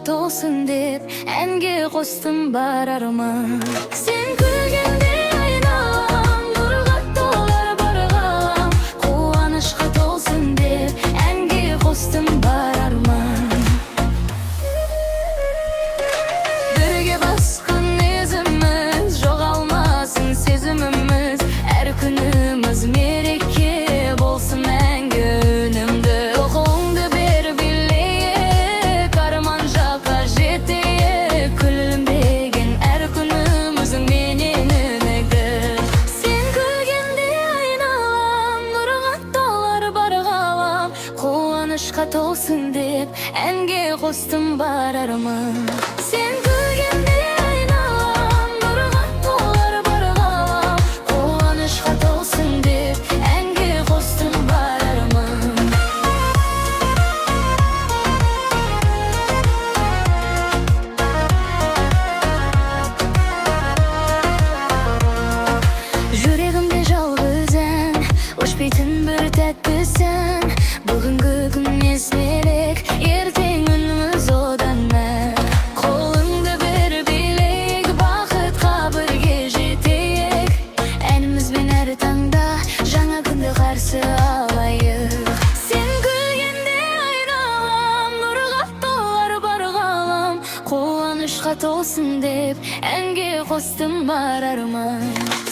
толсын деп әнге қостым бар арман. Сен күлгенде айналам, нұрға толар бар ғалам. Қуанышқа толсын деп әнге қостым бар арман. Бірге басқан езіміз, жоғалмасын сезіміміз. Әр күніміз мереке болсын мәңгі үнімді. Қолыңды бер билейік, арман жаққа жетейік. Күлімдеген әр күніміздің менен үміті. Сен күлгенде айналам, нұрға толар бар ғалам. Қуанышқа толсын деп әнге қостым бар арман. Сен күлгенде айналам, нұрға толар бар ғалам. Қуанышқа толсын деп әнге қостым бар арман. Жүрегімде жалғыз ән, өшпейтін бір тәттісің. Бүгінгі күн естелік, ертең үніміз одан мән. Қолыңды бір билейік, бақытқа бірге жетейік. Әнімізбен әр таңда жаңа күнді қарсы алайық. Сен күлгенде айналам, нұрға толар бар ғалам. Қуанышқа толсын деп әнге қостым бар арман.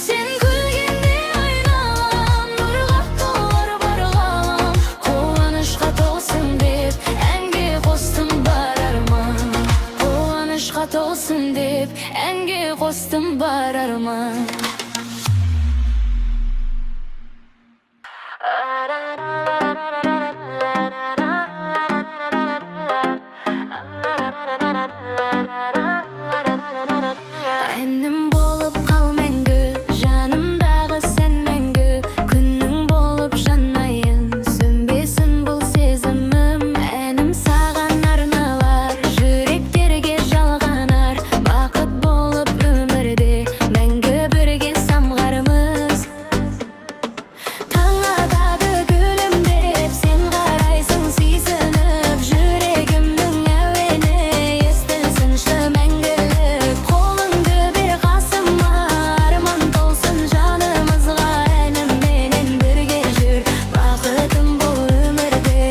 Сен күлгенде айналам, нұрға толар бар ғалам. Қуанышқа толсын деп әнге қостым бар арман. Қуанышқа толсын деп әнге қостым бар арман. Әнім болып қал мәңгі, жанымдағы сән мәңгі. Күнің болып жанайын, сөнбесін бұл сезімім. Әнім саған арналар, жүректерге жалғанар. Бақыт болып өмірде мәңгі бірге самғарымыз. Таң атады күлімдеп, сен қарайсың сүйсініп. Жүрегімнің әуені естілсінші мәңгілік. Қолыңды бер қасыма, арман толсын жанымызға. Әнімменен бірге жүр, бақытым бұл өмірде.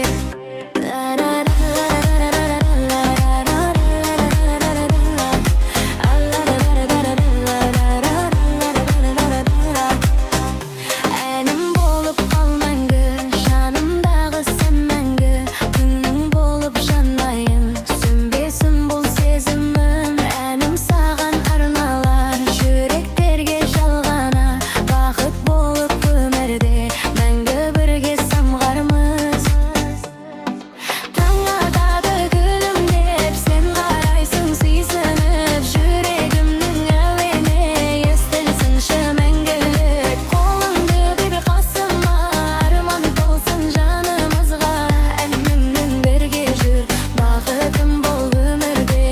Әнім болып қал мәңгі, жанымдағы сен мәңгі. Күнің болып жанайын, сөнбесін бұл сезімім. Әнім саған арналар, жүректерге жалғанар. Бақыт болып өмірде мәңгі бірге самғарымыз. Таң атады күлімдеп, сен қарайсың сүйсініп. Жүрегімнің әуені естілсінші мәңгілік. Қолыңды бер қасыма, арман толсын жанымызға. Әніммен бірге жүр, бақытым бұл өмірде.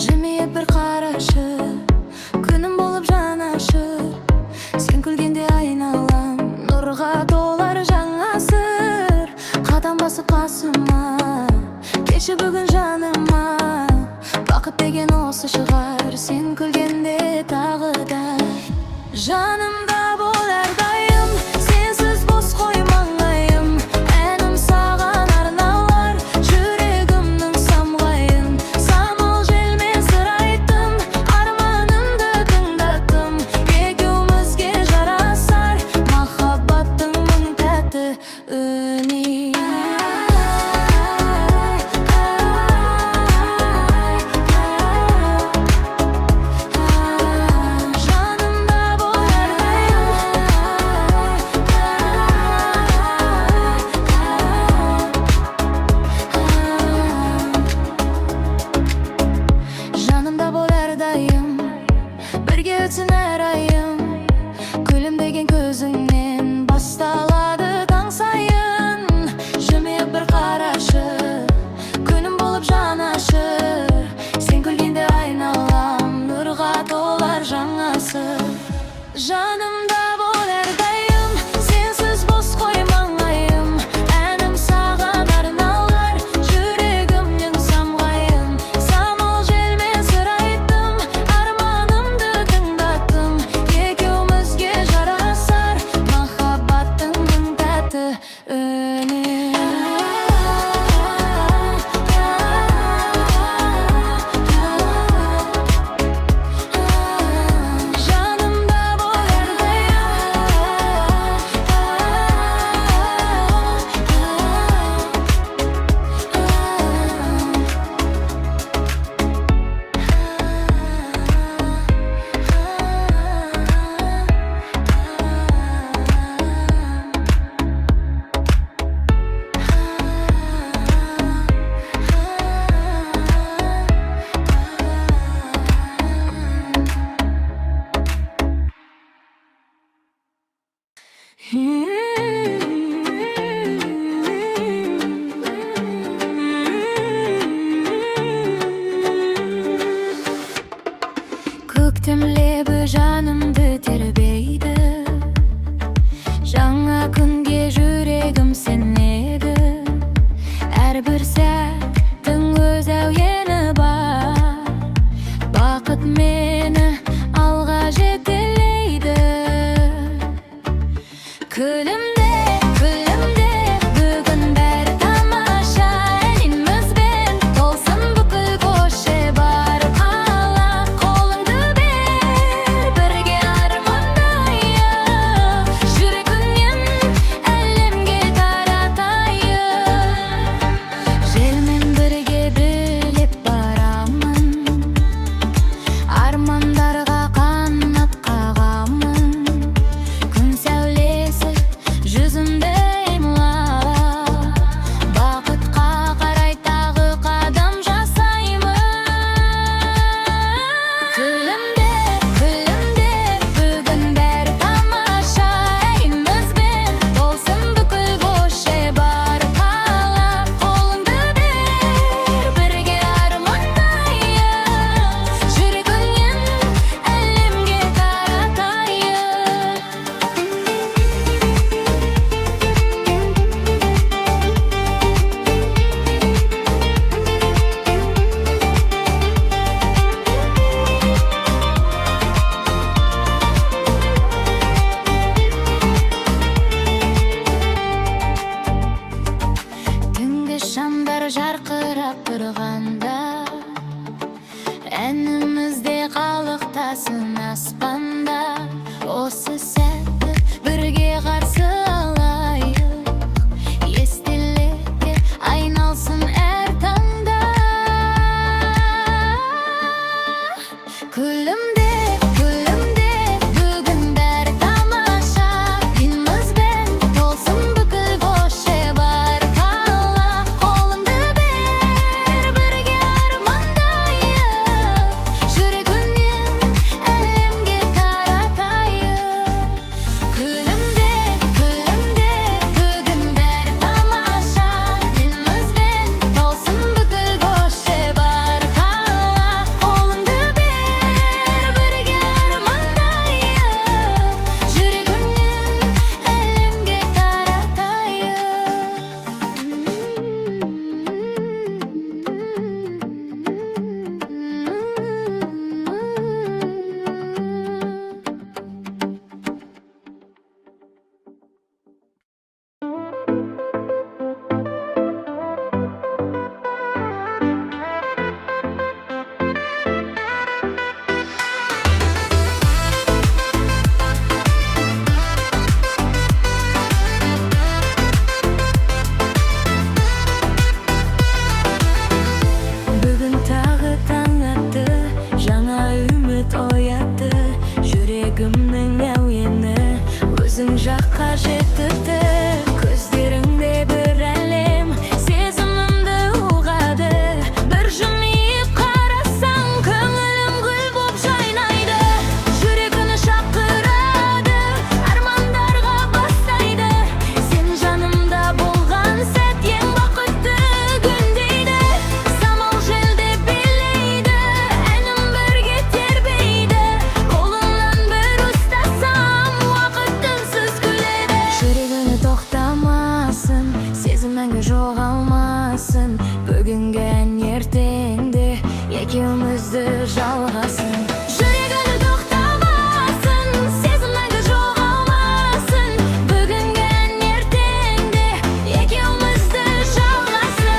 Жымиып бір қарашы, күнім болып жанашыр. Сен күлгенде айналам, нұрға толар жаңа сыр. Қадам басып қасыма, келші бүгін жаныма. Бақыт деген осы шығар, сен күлгенде тағы да. Жанымда бол әрдайым, сенсіз бос қоймаңайым. Әнім саған арналар, жүрегімнің самғайын. Самал желмен сыр айттым, арманымды тыңдаттым. Екеумізге жарасар, махаббаттың мың тәтті үні. Жұлдыздар жарқырап тұрғанда, әнімізде қалықтасын аспанда. Осы сәтті бірге қарсы алайық, естелікке айналсын әр таңда. Күлімдеп, күлімдеп, бүгін бәрі тамаша. Күнімізбен толсын бүкіл көше бар қала. Қолыңды бер, бірге армандайық, жүрегіңнен әлемге таратайық. Күлімдеп, күлімдеп, бүгін бәрі тамаша. Күнімізбен толсын бүкіл көше бар қала. Қолыңды бер, бірге армандайық, жүрегіңнен әлемге Бүгін тағы таң атты, жаңа үміт оятты. Жүрегімнің әуені өзің жаққа жетті. Көздеріңде бір әлем, сезімімді ұғады. Бір жымиып қарасаң, көңілім гүл боп жайнайды. Жүрегіні шақырады, армандарға бастайды. Сен жанымда болған сәт ең бақытты күн дейді. Самал желде билейді, әнім бірге тербейді. Қолыңнан бір ұстасам, уақыт үнсіз күледі. Жүрегіні тоқтамасын, сезім мәңгі жоғалмасын. Бүгінгі ән ертеңде екеумізді жалғасын. Жүрегіні тоқтамасын, сезім мәңгі жоғалмасын. Бүгінгі ән ертеңде екеумізді жалғасын.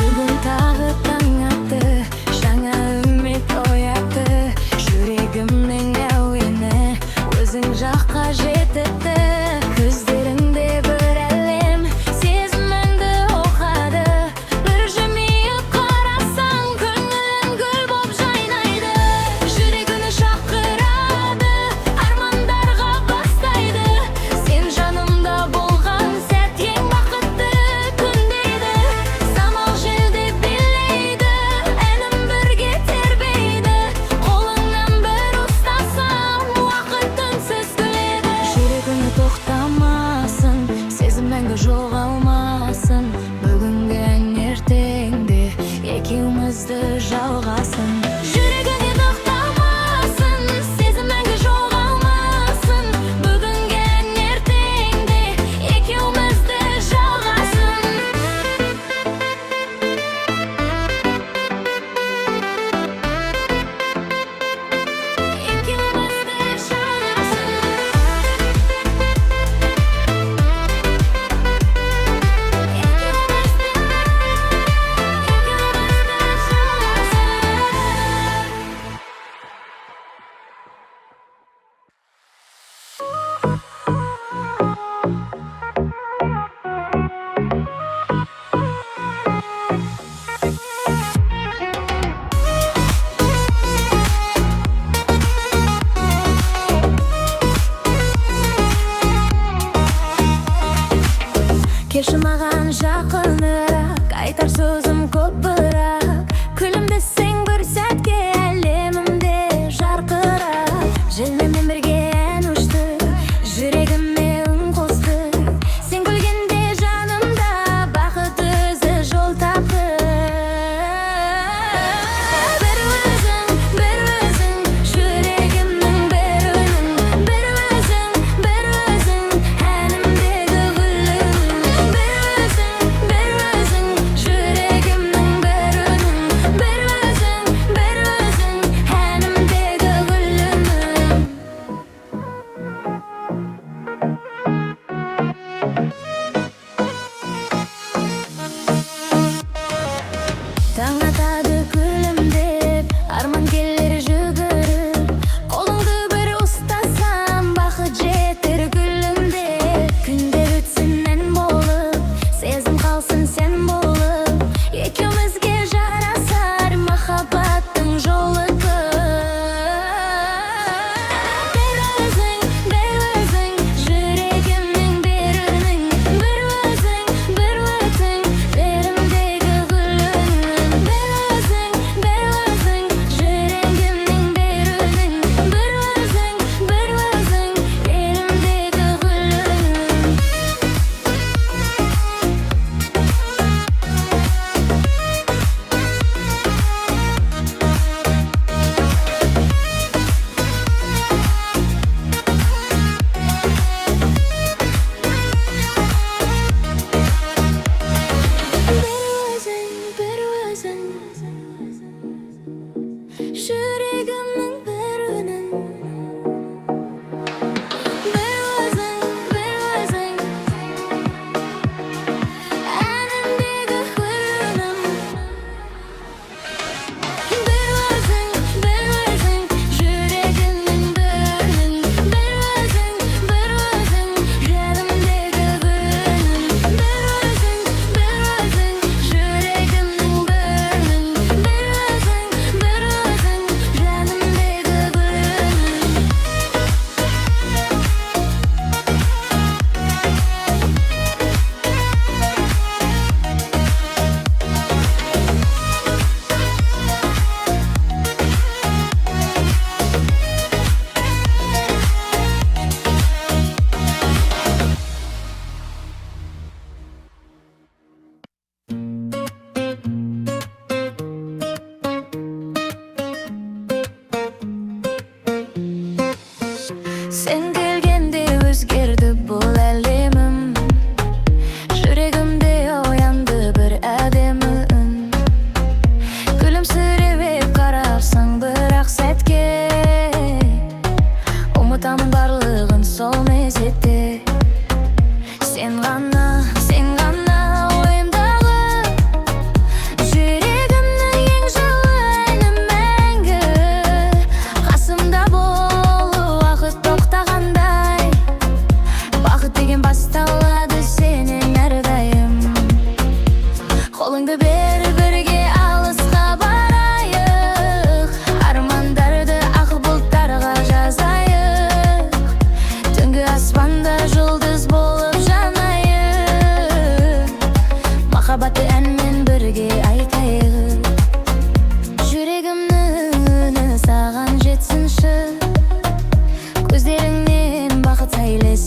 Бүгін тағы таң атты, жаңа үміт оятты. Жүрегімнің әуені өзің жаққа жетті. Көздеріңде бір әлем, сезіміңді ұғады. Бір жымиып қарасаң, көңілің гүл боп жайнайды. Жүрегіні шақырады, армандарға бастайды. Сен жанымда болған сәт ең бақытты күн дейді. Самал желде билейді, әнім бірге тербейді. Қолыңнан бір ұстасам, уақыт үнсіз күледі. Жүрегіні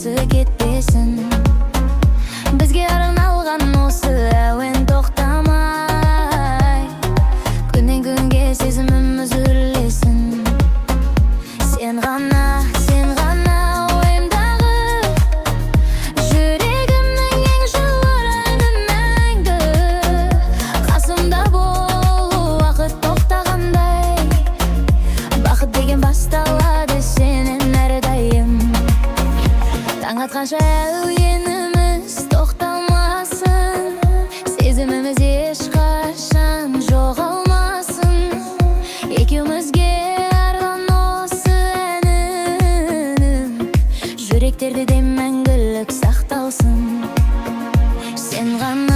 осы кетпесін. Бізге арналған осы әуен тоқтамай, күннен күнге сезіміміз үрлесін. Сен ғана ойымдағы, жүрегімнің ең жылы әнім мәңгі. Қасымда болу уақыт тоқтағандай, бақыт деген басталады сенен әрдайым. Таң атқанша әуеніміз тоқталмасын, сезіміміз ешқашан жоғалмасын. Екеумізге арнаған осы әнім жүректерде мәңгілік сақталсын. Сен ғана